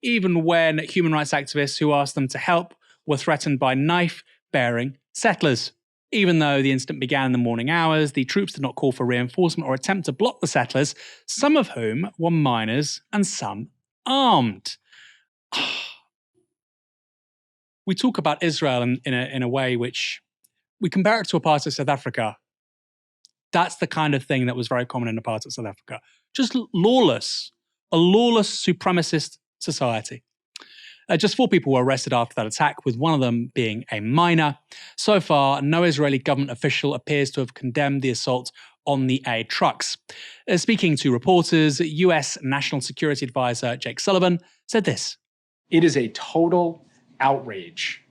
even when human rights activists who asked them to help were threatened by knife-bearing settlers. Even though the incident began in the morning hours, the troops did not call for reinforcement or attempt to block the settlers, some of whom were minors and some armed. We talk about Israel in a way which we compare it to apartheid South Africa. That's the kind of thing that was very common in apartheid South Africa. Just lawless, a lawless supremacist society. Just 4 people were arrested after that attack, with one of them being a minor. So far, no Israeli government official appears to have condemned the assault on the aid trucks. Speaking to reporters, US National Security Advisor Jake Sullivan said this. It is a total outrage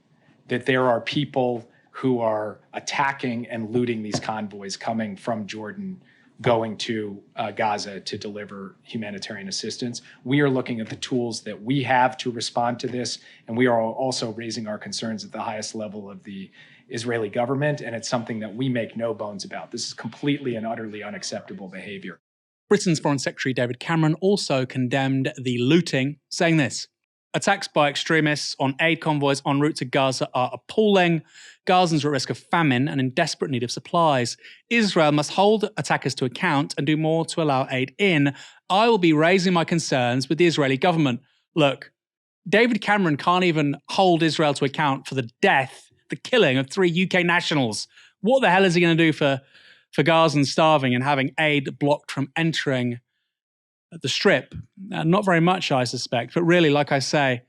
that there are people who are attacking and looting these convoys coming from Jordan, going to Gaza to deliver humanitarian assistance. We are looking at the tools that we have to respond to this, and we are also raising our concerns at the highest level of the Israeli government, and it's something that we make no bones about. This is completely and utterly unacceptable behavior. Britain's Foreign Secretary David Cameron also condemned the looting, saying this. Attacks by extremists on aid convoys en route to Gaza are appalling. Gazans are at risk of famine and in desperate need of supplies. Israel must hold attackers to account and do more to allow aid in. I will be raising my concerns with the Israeli government. Look, David Cameron can't even hold Israel to account for the death, the killing of 3 UK nationals. What the hell is he going to do for Gazans starving and having aid blocked from entering the Strip? Not very much, I suspect. But really, like I say,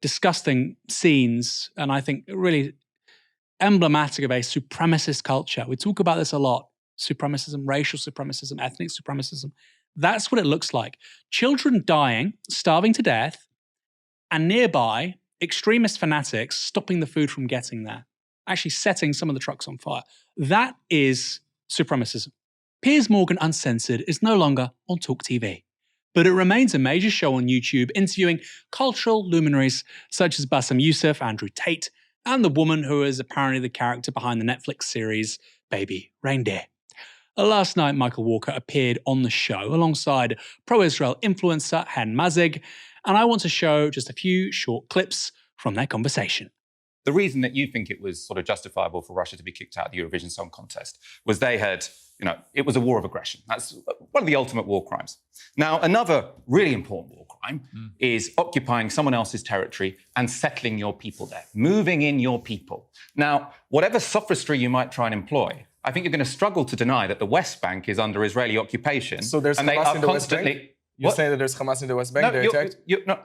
disgusting scenes, and I think really emblematic of a supremacist culture. We talk about this a lot. Supremacism, racial supremacism, ethnic supremacism. That's what it looks like. Children dying, starving to death, and nearby, extremist fanatics stopping the food from getting there, actually setting some of the trucks on fire. That is supremacism. Piers Morgan Uncensored is no longer on Talk TV, but it remains a major show on YouTube interviewing cultural luminaries such as Bassem Youssef, Andrew Tate, and the woman who is apparently the character behind the Netflix series Baby Reindeer. Last night, Michael Walker appeared on the show alongside pro-Israel influencer Hen Mazzig, and I want to show just a few short clips from their conversation. The reason that you think it was sort of justifiable for Russia to be kicked out of the Eurovision Song Contest was they had, it was a war of aggression. That's one of the ultimate war crimes. Now, another really important war crime is occupying someone else's territory and settling your people there, moving in your people. Now, whatever sophistry you might try and employ, I think you're going to struggle to deny that the West Bank is under Israeli occupation. So there's and Hamas in the West Bank? You're saying that there's Hamas in the West Bank?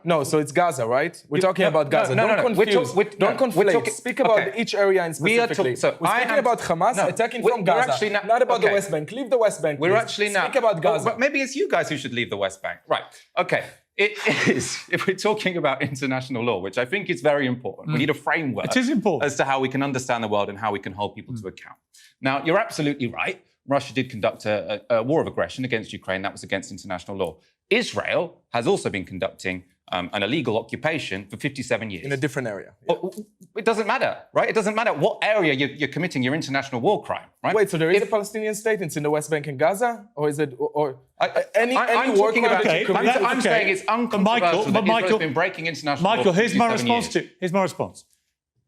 No, so it's Gaza, right? We're talking about Gaza. Don't conflate. Speak about each area in specifically. We're speaking about Hamas attacking from Gaza, not about the West Bank. Leave the West Bank, We're actually now... Speak about Gaza. But maybe it's you guys who should leave the West Bank. Right, okay. It is, if we're talking about international law, which I think is very important, we need a framework it is important. as to how we can understand the world and how we can hold people to account. Now, you're absolutely right. Russia did conduct a war of aggression against Ukraine. That was against international law. Israel has also been conducting an illegal occupation for 57 years. In a different area. Yeah. It doesn't matter, right? It doesn't matter what area you're committing your international war crime, right? Wait, so there is a Palestinian state, it's in the West Bank and Gaza? Or is it, any war crime that you commit? I'm saying it's uncontroversial that Israel's been breaking international law Michael, for here's my 57 years. Here's my response.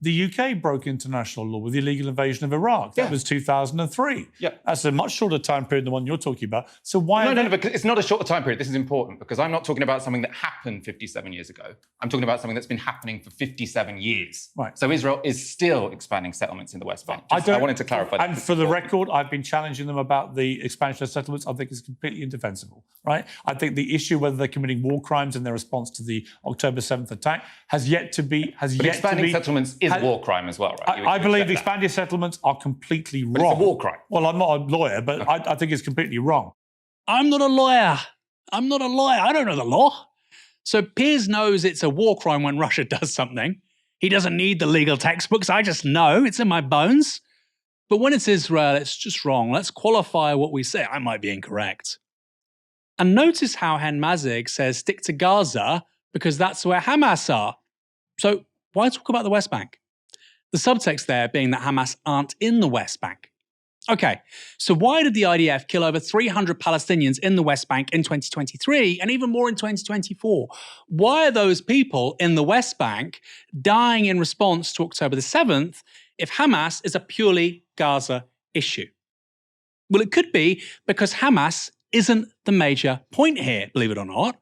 The UK broke international law with the illegal invasion of Iraq. That was 2003. Yeah. That's a much shorter time period than the one you're talking about. So why... No, because it's not a shorter time period. This is important because I'm not talking about something that happened 57 years ago. I'm talking about something that's been happening for 57 years. Right. So Israel is still expanding settlements in the West Bank. I wanted to clarify that. And for the record, I've been challenging them about the expansion of settlements. I think it's completely indefensible, right? I think the issue whether they're committing war crimes in their response to the October 7th attack has yet to be... expanding settlements is a war crime as well. Right? I believe expanded settlements are completely wrong. It's a war crime. Well, I'm not a lawyer, but I think it's completely wrong. I'm not a lawyer. I don't know the law. So Piers knows it's a war crime when Russia does something. He doesn't need the legal textbooks. I just know. It's in my bones. But when it's Israel, it's just wrong. Let's qualify what we say. I might be incorrect. And notice how Hen Mazzig says stick to Gaza because that's where Hamas are. So why talk about the West Bank? The subtext there being that Hamas aren't in the West Bank. Okay, so why did the IDF kill over 300 Palestinians in the West Bank in 2023 and even more in 2024? Why are those people in the West Bank dying in response to October the 7th if Hamas is a purely Gaza issue? Well, it could be because Hamas isn't the major point here, believe it or not,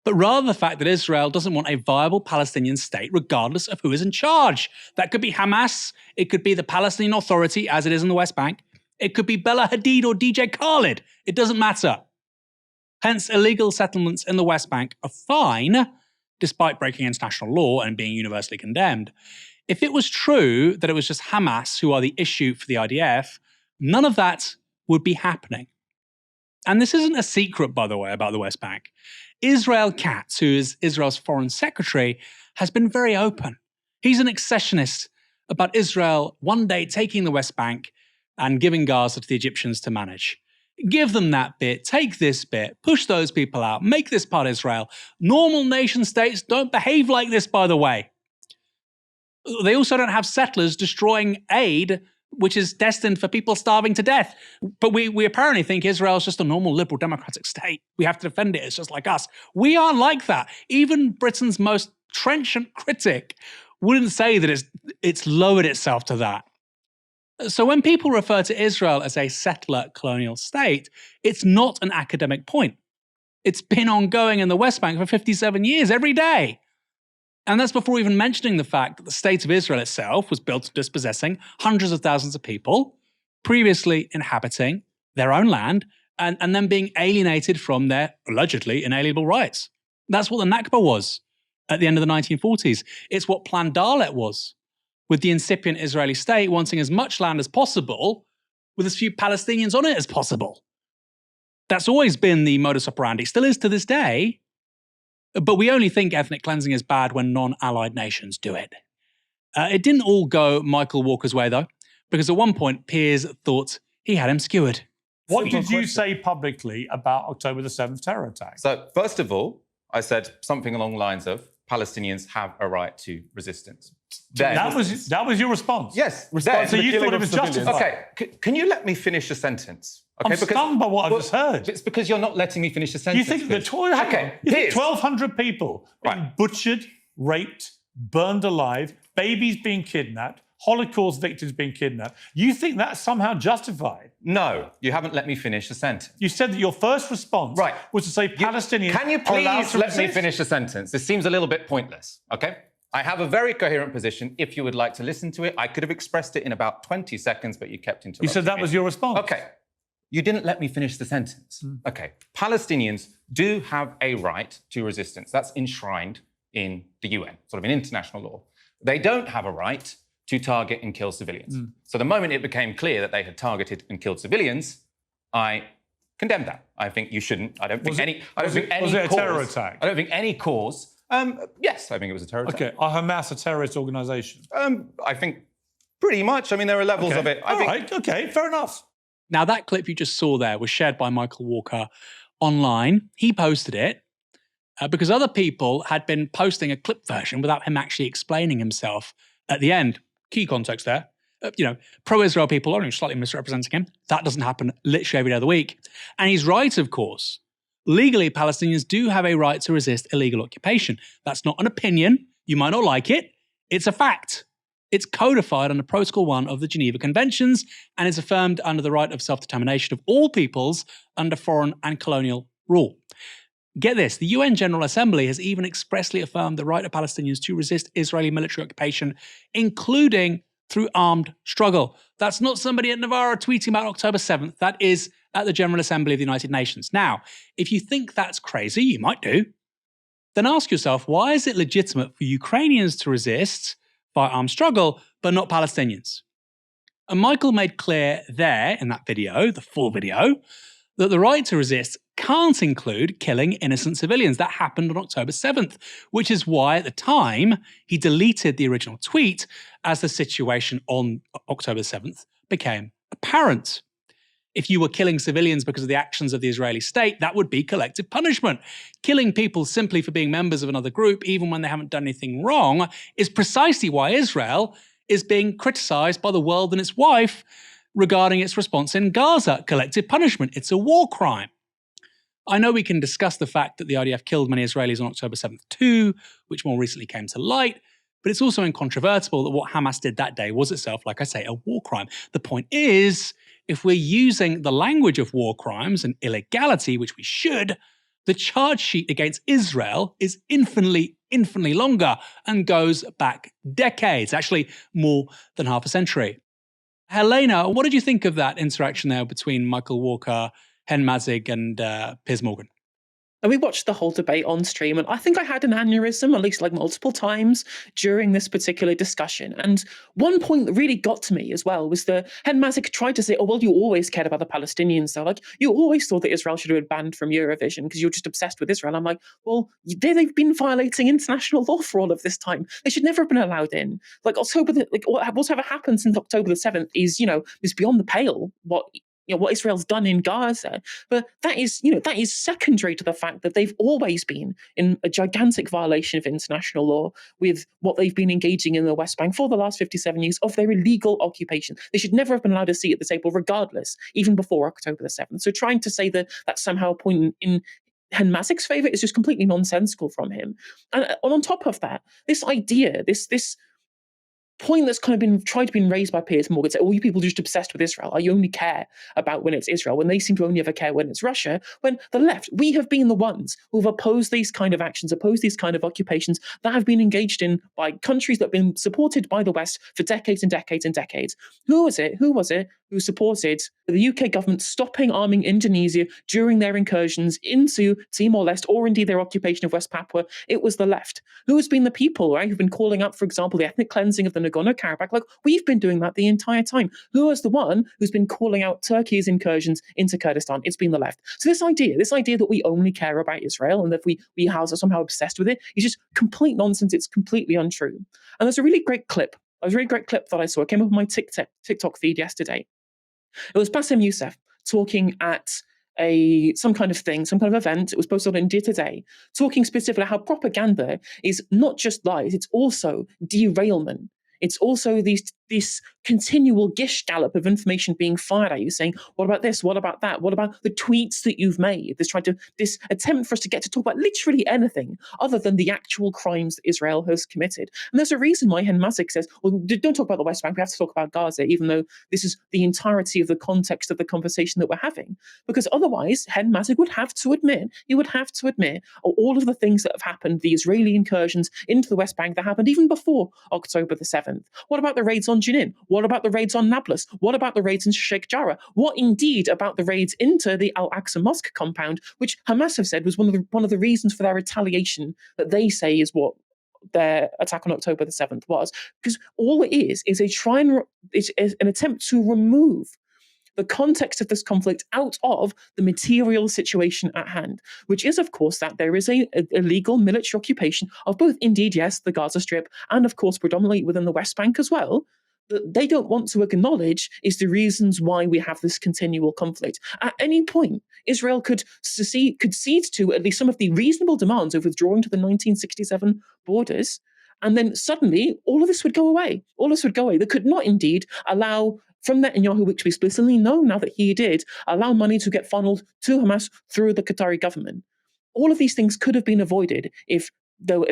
but rather the fact that Israel doesn't want a viable Palestinian state regardless of who is in charge. That could be Hamas, it could be the Palestinian Authority as it is in the West Bank, it could be Bella Hadid or DJ Khaled, it doesn't matter. Hence, illegal settlements in the West Bank are fine, despite breaking international law and being universally condemned. If it was true that it was just Hamas who are the issue for the IDF, none of that would be happening. And this isn't a secret, by the way, about the West Bank. Israel Katz, who is Israel's foreign secretary, has been very open. He's an accessionist about Israel one day taking the West Bank and giving Gaza to the Egyptians to manage. Give them that bit, take this bit, push those people out, make this part Israel. Normal nation states don't behave like this, by the way. They also don't have settlers destroying aid which is destined for people starving to death. But we apparently think Israel is just a normal liberal democratic state. We have to defend it. It's just like us. We aren't like that. Even Britain's most trenchant critic wouldn't say that it's lowered itself to that. So when people refer to Israel as a settler colonial state, it's not an academic point. It's been ongoing in the West Bank for 57 years, every day. And that's before even mentioning the fact that the state of Israel itself was built dispossessing hundreds of thousands of people, previously inhabiting their own land, and then being alienated from their allegedly inalienable rights. That's what the Nakba was at the end of the 1940s. It's what Plan Dalet was, with the incipient Israeli state wanting as much land as possible with as few Palestinians on it as possible. That's always been the modus operandi, still is to this day. But we only think ethnic cleansing is bad when non-allied nations do it. It didn't all go Michael Walker's way, though, because at one point, Piers thought he had him skewered. What did you say publicly about October the 7th terror attack? So, first of all, I said something along the lines of Palestinians have a right to resistance. That was your response? Yes. So you thought it was justified? Okay, can you let me finish a sentence? Okay, I'm stunned by what I've just heard. It's because you're not letting me finish a sentence. You think that 1,200 people being butchered, raped, burned alive, babies being kidnapped, Holocaust victims being kidnapped. You think that's somehow justified? No, you haven't let me finish a sentence. You said that your first response was to say Palestinians Can you please let me finish a sentence? This seems a little bit pointless, okay? I have a very coherent position. If you would like to listen to it, I could have expressed it in about 20 seconds, but you kept interrupting me. You said that was your response? Okay. You didn't let me finish the sentence. Okay. Palestinians do have a right to resistance. That's enshrined in the UN, sort of in international law. They don't have a right to target and kill civilians. So the moment it became clear that they had targeted and killed civilians, I condemned that. I think you shouldn't. I don't think any. Was it a terror attack? I don't think any cause. Yes, I think it was a terror attack. Okay, are Hamas a terrorist organisation? I think pretty much. I mean, there are levels of it. Okay, fair enough. Now, that clip you just saw there was shared by Michael Walker online. He posted it because other people had been posting a clip version without him actually explaining himself at the end. Key context there. Pro-Israel people are slightly misrepresenting him. That doesn't happen literally every day of the week. And he's right, of course. Legally, Palestinians do have a right to resist illegal occupation. That's not an opinion. You might not like it. It's a fact. It's codified under Protocol 1 of the Geneva Conventions and is affirmed under the right of self-determination of all peoples under foreign and colonial rule. Get this, the UN General Assembly has even expressly affirmed the right of Palestinians to resist Israeli military occupation, including through armed struggle. That's not somebody at Novara tweeting about October 7th. That is at the General Assembly of the United Nations. Now, if you think that's crazy, you might do, then ask yourself, why is it legitimate for Ukrainians to resist by armed struggle, but not Palestinians? And Michael made clear there in that video, the full video, that the right to resist can't include killing innocent civilians. That happened on October 7th, which is why at the time he deleted the original tweet as the situation on October 7th became apparent. If you were killing civilians because of the actions of the Israeli state, that would be collective punishment. Killing people simply for being members of another group, even when they haven't done anything wrong, is precisely why Israel is being criticized by the world and its wife regarding its response in Gaza. Collective punishment. It's a war crime. I know we can discuss the fact that the IDF killed many Israelis on October 7th too, which more recently came to light, but it's also incontrovertible that what Hamas did that day was itself, like I say, a war crime. The point is, if we're using the language of war crimes and illegality, which we should, the charge sheet against Israel is infinitely longer and goes back decades, actually more than half a century. Helena, what did you think of that interaction there between Michael Walker, Hen Mazzig and Piers Morgan? And we watched the whole debate on stream, and I think I had an aneurysm, at least like multiple times during this particular discussion. And one point that really got to me as well was the Hen Mazzig tried to say, oh, well, you always cared about the Palestinians. So like, you always thought that Israel should have been banned from Eurovision because you're just obsessed with Israel. I'm like, well, they've been violating international law for all of this time. They should never have been allowed in. Like whatever happened since October the 7th is beyond the pale. What Israel's done in Gaza, but that is secondary to the fact that they've always been in a gigantic violation of international law with what they've been engaging in the West Bank for the last 57 years of their illegal occupation. They should never have been allowed a seat at the table, regardless, even before October the 7th. So trying to say that that's somehow a point in Hen Mazzig's favour is just completely nonsensical from him. And on top of that, this idea, this point that's kind of been tried to be raised by Piers Morgan, say, you people are just obsessed with Israel. You only care about when it's Israel, when they seem to only ever care when it's Russia. When the left, we have been the ones who have opposed these kind of actions, opposed these kind of occupations that have been engaged in by countries that have been supported by the West for decades and decades and decades. Who was it who supported the UK government stopping arming Indonesia during their incursions into Timor-Leste or indeed their occupation of West Papua? It was the left. Who has been the people, right, who've been calling up, for example, the ethnic cleansing of the Nagorno-Karabakh. Like, we've been doing that the entire time. Who is the one who's been calling out Turkey's incursions into Kurdistan? It's been the left. So this idea that we only care about Israel and that we are somehow obsessed with it is just complete nonsense. It's completely untrue. And there's a really great clip. That I saw. It came up on my TikTok feed yesterday. It was Bassem Youssef talking at some kind of event. It was posted on India Today, talking specifically how propaganda is not just lies, it's also derailment. It's also this continual gish gallop of information being fired at you, saying, what about this? What about that? What about the tweets that you've made? This attempt for us to get to talk about literally anything other than the actual crimes that Israel has committed. And there's a reason why Hen Mazik says, well, don't talk about the West Bank, we have to talk about Gaza, even though this is the entirety of the context of the conversation that we're having. Because otherwise, Hen Mazik would have to admit all of the things that have happened, the Israeli incursions into the West Bank that happened even before October the 7th. What about the raids on Jenin? What about the raids on Nablus? What about the raids in Sheikh Jarrah? What indeed about the raids into the Al-Aqsa Mosque compound, which Hamas have said was one of the reasons for their retaliation that they say is what their attack on October the 7th was? Because all it is an attempt to remove the context of this conflict out of the material situation at hand, which is, of course, that there is a illegal military occupation of both, indeed, yes, the Gaza Strip, and, of course, predominantly within the West Bank as well, that they don't want to acknowledge is the reasons why we have this continual conflict. At any point, Israel could cede to at least some of the reasonable demands of withdrawing to the 1967 borders, and then suddenly all of this would go away. They could not indeed allow, from Netanyahu, which we explicitly know now that he did, allow money to get funneled to Hamas through the Qatari government. All of these things could have been avoided if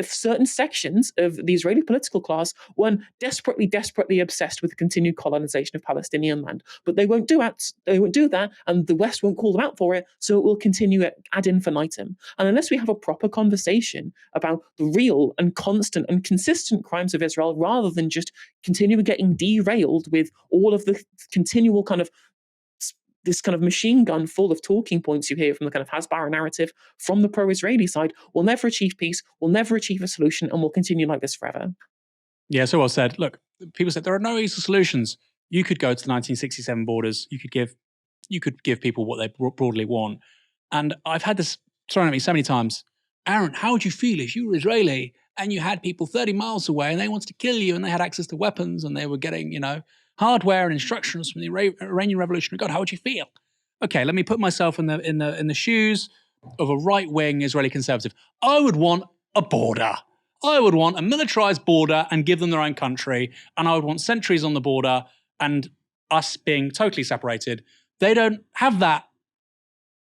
certain sections of the Israeli political class weren't desperately obsessed with the continued colonization of Palestinian land. But they won't do that, and the West won't call them out for it, so it will continue ad infinitum. And unless we have a proper conversation about the real and constant and consistent crimes of Israel, rather than just continue getting derailed with all of the continual this kind of machine gun full of talking points you hear from the kind of Hasbara narrative from the pro-Israeli side, we'll never achieve peace, we'll never achieve a solution, and we'll continue like this forever. Yeah, so well said. Look, people said there are no easy solutions. You could go to the 1967 borders. You could give people what they broadly want. And I've had this thrown at me so many times. Aaron, how would you feel if you were Israeli and you had people 30 miles away and they wanted to kill you and they had access to weapons and they were getting, hardware and instructions from the Iranian Revolutionary Guard? How would you feel? Okay, let me put myself in the shoes of a right-wing Israeli conservative. I would want a border. I would want a militarized border and give them their own country, and I would want sentries on the border and us being totally separated. They don't have that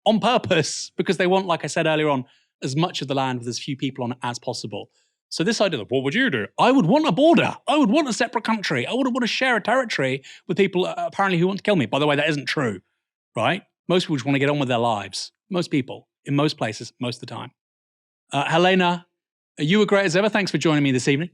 on purpose because they want, like I said earlier on, as much of the land with as few people on it as possible. So this idea of what would you do? I would want a border. I would want a separate country. I wouldn't want to share a territory with people apparently who want to kill me. By the way, that isn't true, right? Most people just want to get on with their lives. Most people, in most places, most of the time. Helena, you were great as ever. Thanks for joining me this evening.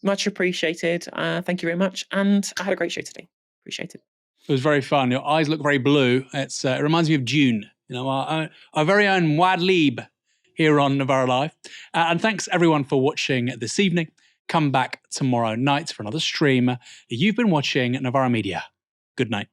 Much appreciated. Thank you very much. And I had a great show today. Appreciate it. It was very fun. Your eyes look very blue. It reminds me of June. Our very own Muad Lib here on Novara Live. And thanks everyone for watching this evening. Come back tomorrow night for another stream. You've been watching Novara Media. Good night.